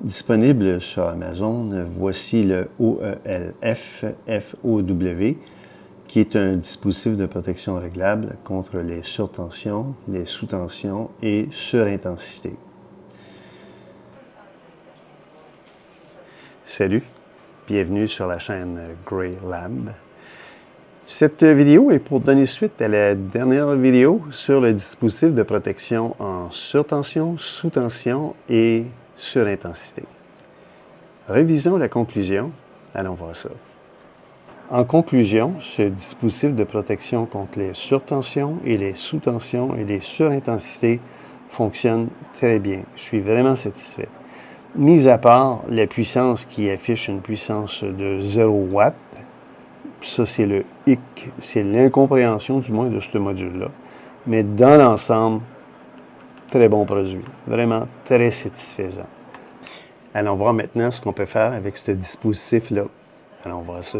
Disponible sur Amazon, voici le OELF FOW, qui est un dispositif de protection réglable contre les surtensions, les sous-tensions et surintensité. Salut, bienvenue sur la chaîne Gray Lab. Cette vidéo est pour donner suite à la dernière vidéo sur le dispositif de protection en surtension, sous-tension et surintensité. Révisons la conclusion. Allons voir ça. En conclusion, ce dispositif de protection contre les surtensions et les sous-tensions et les surintensités fonctionne très bien. Je suis vraiment satisfait. Mis à part la puissance qui affiche une puissance de 0 watts, ça c'est le hic, c'est l'incompréhension du moins de ce module-là. Mais dans l'ensemble, très bon produit, vraiment très satisfaisant. Allons voir maintenant ce qu'on peut faire avec ce dispositif-là. Allons voir ça.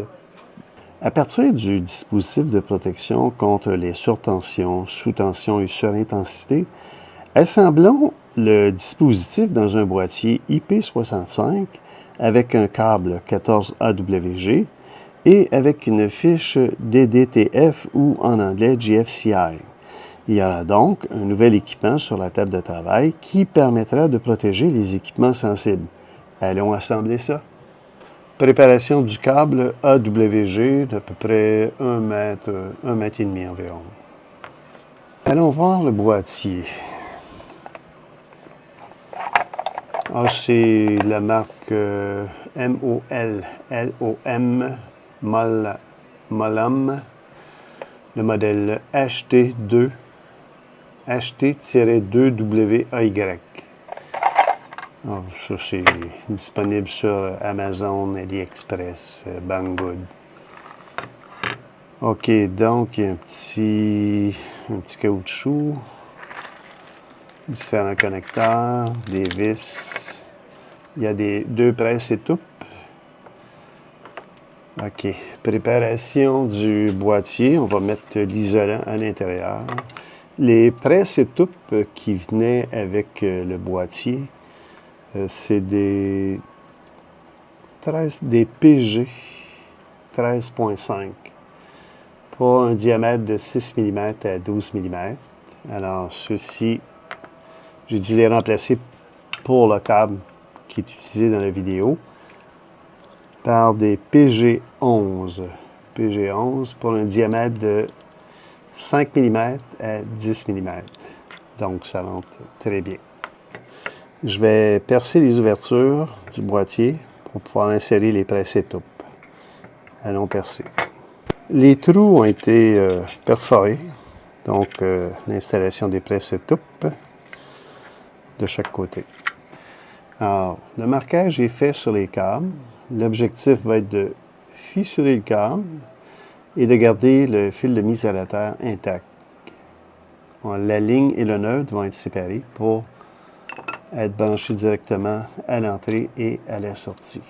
À partir du dispositif de protection contre les surtensions, sous-tensions et surintensité, assemblons le dispositif dans un boîtier IP65 avec un câble 14 AWG et avec une fiche DDTF ou en anglais GFCI. Il y aura donc un nouvel équipement sur la table de travail qui permettra de protéger les équipements sensibles. Allons assembler ça. Préparation du câble AWG d'à peu près 1 mètre et demi environ. Allons voir le boîtier. C'est la marque MOL, Molam, le modèle HT-2WAY. Ça, c'est disponible sur Amazon, AliExpress, Banggood. OK, donc, il y a un petit caoutchouc, différents connecteurs, des vis. Il y a deux presses étoupes. OK, préparation du boîtier. On va mettre l'isolant à l'intérieur. Les presses étoupes qui venaient avec le boîtier, c'est des PG 13.5 pour un diamètre de 6 mm à 12 mm. Alors, ceux-ci, j'ai dû les remplacer pour le câble qui est utilisé dans la vidéo par des PG11. PG11 pour un diamètre de 5 mm à 10 mm. Donc, ça rentre très bien. Je vais percer les ouvertures du boîtier pour pouvoir insérer les presses étoupes. Allons percer. Les trous ont été perforés, donc l'installation des presses étoupes de chaque côté. Alors, le marquage est fait sur les câbles. L'objectif va être de fissurer le câble et de garder le fil de mise à la terre intact. La ligne et le neutre vont être séparés pour être branchés directement à l'entrée et à la sortie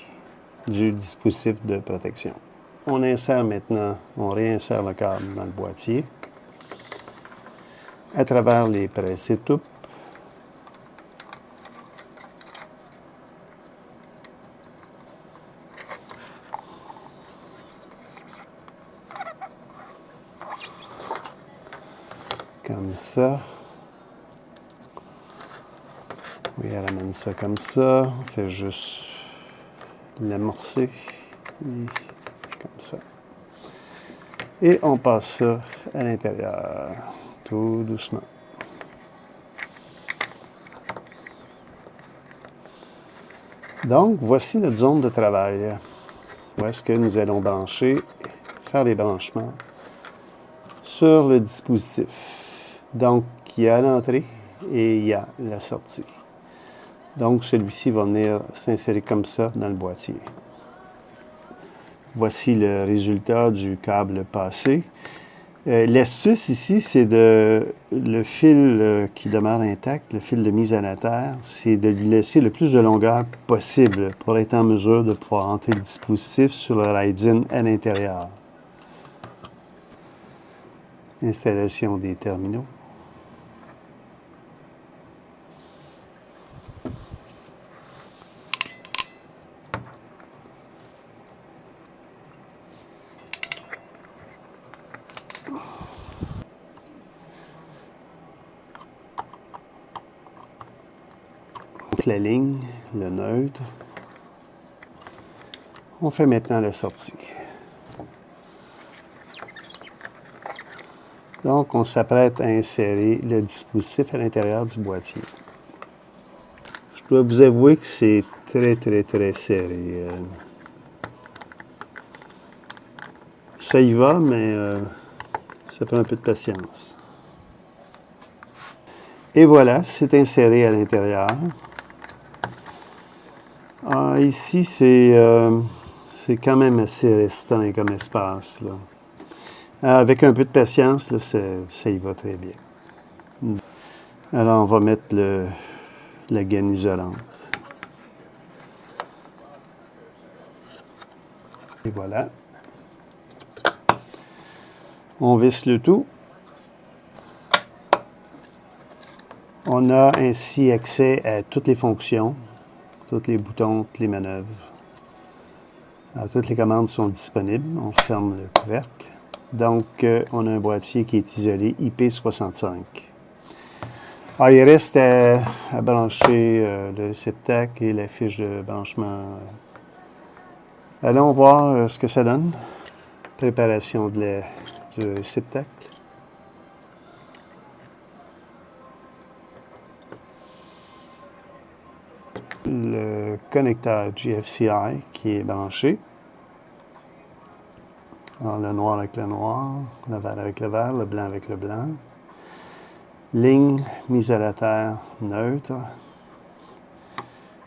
du dispositif de protection. On réinsère le câble dans le boîtier à travers les presses étoupes. Comme ça. Oui, elle amène ça comme ça. On fait juste l'amorcer. Comme ça. Et on passe ça à l'intérieur, tout doucement. Donc, voici notre zone de travail. Où est-ce que nous allons faire les branchements sur le dispositif. Donc, il y a l'entrée et il y a la sortie. Donc, celui-ci va venir s'insérer comme ça dans le boîtier. Voici le résultat du câble passé. L'astuce ici, c'est le fil qui demeure intact, le fil de mise à la terre, c'est de lui laisser le plus de longueur possible pour être en mesure de pouvoir entrer le dispositif sur le ride-in à l'intérieur. Installation des terminaux. toute la ligne, le neutre. On fait maintenant la sortie. Donc, on s'apprête à insérer le dispositif à l'intérieur du boîtier. Je dois vous avouer que c'est très serré. Ça y va, mais ça prend un peu de patience. Et voilà, c'est inséré à l'intérieur. Ici, c'est quand même assez restreint comme espace, là. Avec un peu de patience, là, ça y va très bien. Alors, on va mettre la gaine isolante. Et voilà. On visse le tout. On a ainsi accès à toutes les fonctions, tous les boutons, toutes les manœuvres. Alors, toutes les commandes sont disponibles. On ferme le couvercle. Donc, on a un boîtier qui est isolé IP65. Alors, il reste à brancher le réceptacle et la fiche de branchement. Allons voir ce que ça donne. Préparation du réceptacle. Le connecteur GFCI qui est branché. Alors, le noir avec le noir, le vert avec le vert, le blanc avec le blanc. Ligne mise à la terre neutre.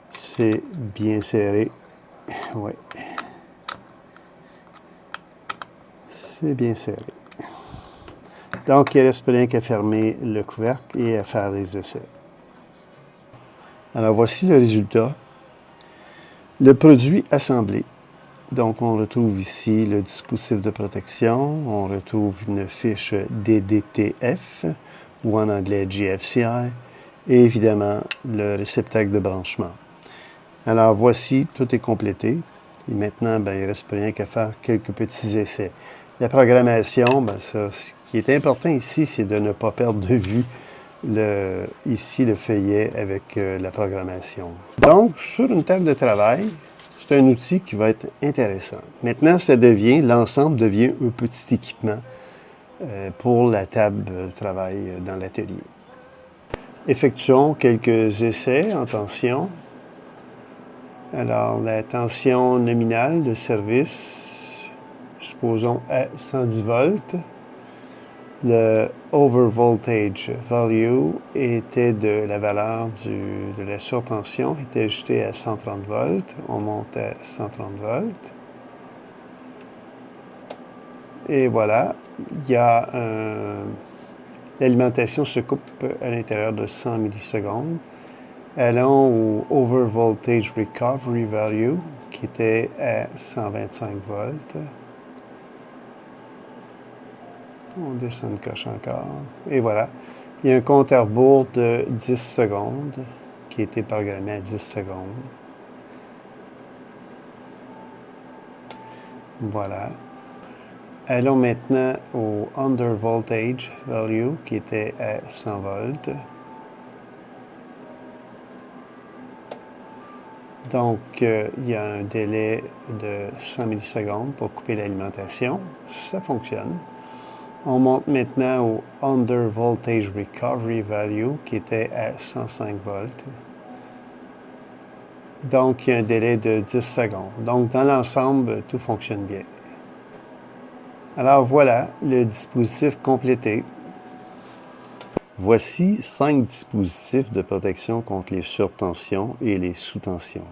C'est bien serré. Oui. C'est bien serré. Donc, il ne reste plus rien qu'à fermer le couvercle et à faire les essais. Alors, voici le résultat. Le produit assemblé. Donc, on retrouve ici le dispositif de protection. On retrouve une fiche DDTF, ou en anglais GFCI, et évidemment, le réceptacle de branchement. Alors, voici, tout est complété. Et maintenant, il ne reste plus rien qu'à faire quelques petits essais. La programmation, ce qui est important ici, c'est de ne pas perdre de vue ici le feuillet avec la programmation. Donc, sur une table de travail, c'est un outil qui va être intéressant. Maintenant, l'ensemble devient un petit équipement pour la table de travail dans l'atelier. Effectuons quelques essais en tension. Alors, la tension nominale de service, supposons à 110 volts. Le overvoltage value était de la valeur de la surtension, était ajusté à 130 volts. On monte à 130 volts. Et voilà, l'alimentation se coupe à l'intérieur de 100 millisecondes. Allons au overvoltage recovery value, qui était à 125 volts. On descend une coche encore. Et voilà. Il y a un compte à rebours de 10 secondes qui a été programmé à 10 secondes. Voilà. Allons maintenant au undervoltage value qui était à 100 volts. Donc, il y a un délai de 100 millisecondes pour couper l'alimentation. Ça fonctionne. On monte maintenant au Under Voltage Recovery Value qui était à 105 volts. Donc, il y a un délai de 10 secondes. Donc, dans l'ensemble, tout fonctionne bien. Alors voilà, le dispositif complété. Voici 5 dispositifs de protection contre les surtensions et les sous-tensions.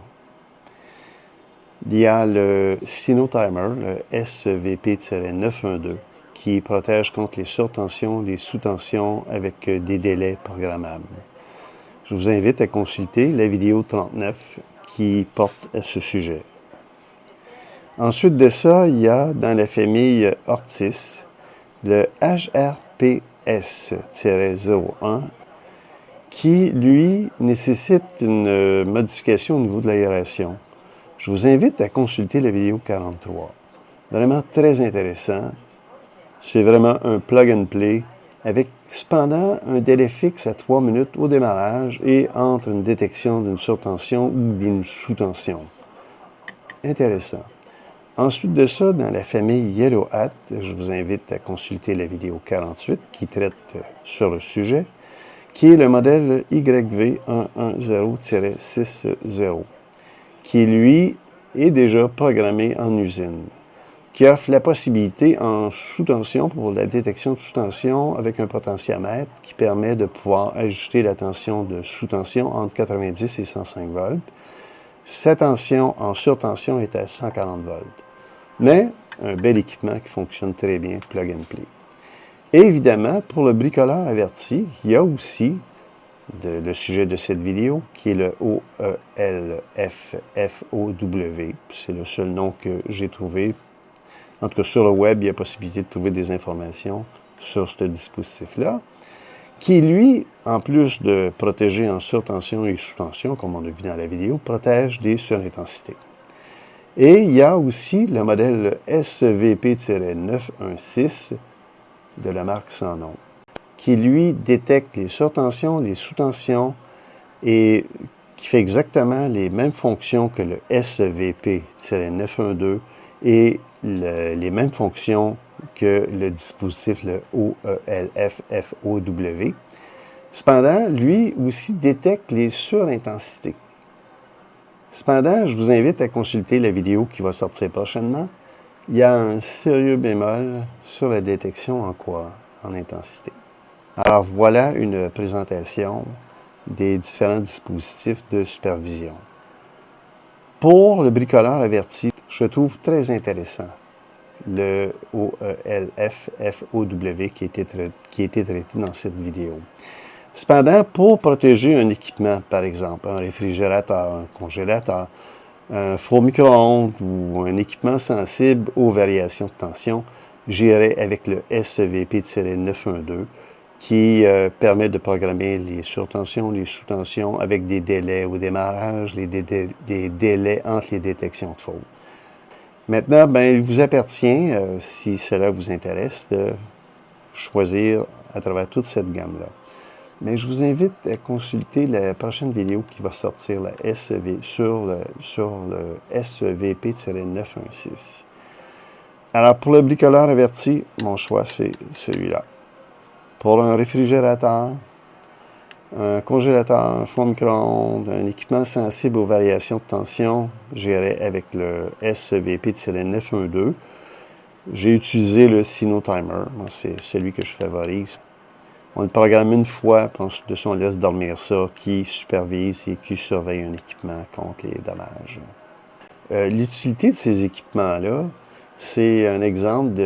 Il y a le Sinotimer, le SVP-912, qui protège contre les surtensions, les sous-tensions avec des délais programmables. Je vous invite à consulter la vidéo 39 qui porte à ce sujet. Ensuite de ça, il y a dans la famille Ortis le HRPS-01 qui, lui, nécessite une modification au niveau de l'aération. Je vous invite à consulter la vidéo 43. Vraiment très intéressant. C'est vraiment un plug and play avec cependant un délai fixe à 3 minutes au démarrage et entre une détection d'une surtension ou d'une sous-tension. Intéressant. Ensuite de ça, dans la famille Yellow Hat, je vous invite à consulter la vidéo 48 qui traite sur le sujet, qui est le modèle YV110-60, qui lui est déjà programmé en usine, qui offre la possibilité en sous-tension pour la détection de sous-tension avec un potentiomètre qui permet de pouvoir ajuster la tension de sous-tension entre 90 et 105 volts. Sa tension en surtension est à 140 volts. Mais un bel équipement qui fonctionne très bien, plug and play. Et évidemment, pour le bricoleur averti, il y a aussi le sujet de cette vidéo, qui est le OELFFOW. C'est le seul nom que j'ai trouvé. En tout cas, sur le web, il y a possibilité de trouver des informations sur ce dispositif-là, qui, lui, en plus de protéger en surtension et sous-tension, comme on a vu dans la vidéo, protège des surintensités. Et il y a aussi le modèle SVP-916 de la marque sans nom, qui, lui, détecte les surtensions, les sous-tensions et qui fait exactement les mêmes fonctions que le SVP-912 et les mêmes fonctions que le dispositif, le OELFFOW. Cependant, lui aussi détecte les surintensités. Cependant, je vous invite à consulter la vidéo qui va sortir prochainement. Il y a un sérieux bémol sur la détection en courant, en intensité. Alors voilà une présentation des différents dispositifs de supervision. Pour le bricoleur averti, je trouve très intéressant le OELFFOW qui a été traité dans cette vidéo. Cependant, pour protéger un équipement, par exemple, un réfrigérateur, un congélateur, un four micro-ondes ou un équipement sensible aux variations de tension, j'irai avec le SVP-912 qui permet de programmer les surtensions, les sous-tensions avec des délais au démarrage, des délais entre les détections de faute. Maintenant, il vous appartient, si cela vous intéresse, de choisir à travers toute cette gamme-là. Mais je vous invite à consulter la prochaine vidéo qui va sortir sur le SVP-916. Alors, pour le bricoleur averti, mon choix, c'est celui-là. Pour un réfrigérateur, un congélateur, un four micro-ondes, un équipement sensible aux variations de tension, j'irai avec le SVP-912. J'ai utilisé le Sino Timer, c'est celui que je favorise. On le programme une fois, puis ensuite de ça, on laisse dormir ça, qui supervise et qui surveille un équipement contre les dommages. L'utilité de ces équipements-là, c'est un exemple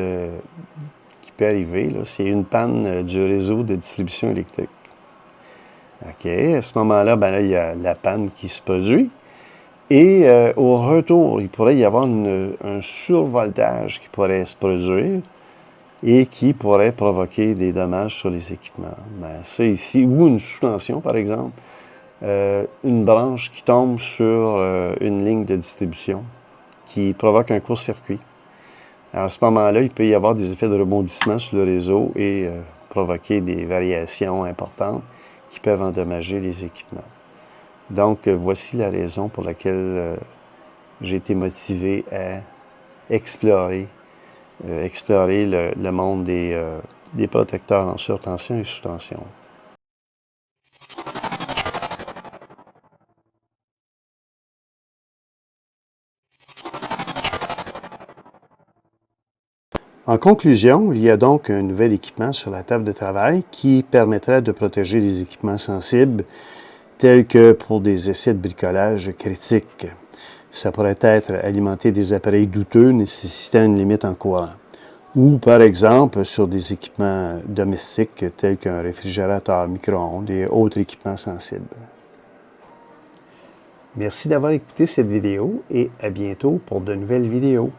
qui peut arriver, c'est une panne du réseau de distribution électrique. OK, à ce moment-là, là, il y a la panne qui se produit. Et au retour, il pourrait y avoir un survoltage qui pourrait se produire et qui pourrait provoquer des dommages sur les équipements. Ça ici, ou une sous-tension, par exemple, une branche qui tombe sur une ligne de distribution qui provoque un court-circuit. À ce moment-là, il peut y avoir des effets de rebondissement sur le réseau et provoquer des variations importantes qui peuvent endommager les équipements. Donc, voici la raison pour laquelle j'ai été motivé à explorer le monde des protecteurs en surtension et sous-tension. En conclusion, il y a donc un nouvel équipement sur la table de travail qui permettra de protéger les équipements sensibles tels que pour des essais de bricolage critiques. Ça pourrait être alimenter des appareils douteux nécessitant une limite en courant. Ou, par exemple, sur des équipements domestiques tels qu'un réfrigérateur, micro-ondes et autres équipements sensibles. Merci d'avoir écouté cette vidéo et à bientôt pour de nouvelles vidéos.